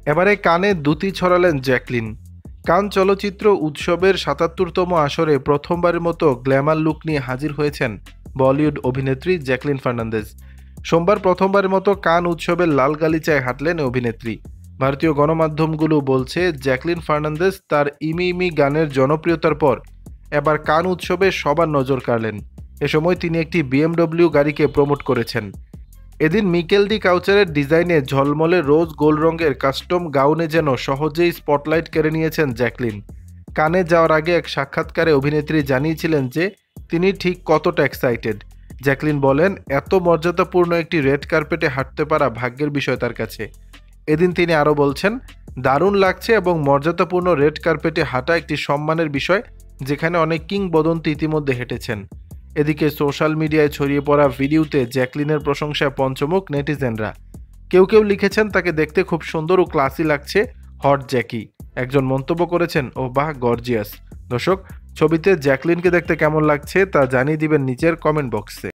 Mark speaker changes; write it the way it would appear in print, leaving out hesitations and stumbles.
Speaker 1: এবারে কানে দ্যুতি ছড়ালেন জ্যাকলিন। কান চলচ্চিত্র উৎসবের ৭৭তম আসরে প্রথমবারের মতো গ্ল্যামার লুক নিয়ে হাজির হয়েছেন বলিউড অভিনেত্রী জ্যাকলিন ফার্নান্দেজ। সোমবার প্রথমবারের মতো কান উৎসবের লাল গালিচায় হাঁটলেন অভিনেত্রী। ভারতীয় গণমাধ্যমগুলো বলছে, জ্যাকলিন ফার্নান্দেজ তার ইমি ইমি গানের জনপ্রিয়তার পর এবার কান উৎসবে সবার নজর কাড়লেন। এ সময় তিনি একটি বিএমডব্লিউ গাড়িকে প্রমোট করেছেন। এদিন মিকেল ডি কাউচারের ডিজাইনে ঝলমলে রোজ গোল্ড রঙের কাস্টম গাউনে যেন সহজেই স্পটলাইট কেড়ে নিয়েছেন জ্যাকলিন। কানে যাওয়ার আগে এক সাক্ষাৎকারে অভিনেত্রী জানিয়েছিলেন যে তিনি ঠিক কতটা এক্সাইটেড। জ্যাকলিন বলেন, এত মর্যাদাপূর্ণ একটি রেড কার্পেটে হাঁটতে পারা ভাগ্যের বিষয় তার কাছে। এদিন তিনি আরও বলছেন, দারুণ লাগছে এবং মর্যাদাপূর্ণ রেড কার্পেটে হাঁটা একটি সম্মানের বিষয়, যেখানে অনেক কিংবদন্তি ইতিমধ্যে হেঁটেছেন। এদিকে সোশ্যাল মিডিয়ায় ছড়িয়ে পড়া ভিডিওতে জ্যাকলিনের প্রশংসায় পঞ্চমুখ নেটিজেনরা। কেউ কেউ লিখেছেন তাকে দেখতে খুব সুন্দর ও ক্লাসি লাগছে, হট জ্যাকি। একজন মন্তব্য করেছেন, ও বাহ, গর্জিয়াস। দর্শক, ছবিতে জ্যাকলিনকে দেখতে কেমন লাগছে তা জানিয়ে দিবেন নিচের কমেন্ট বক্সে।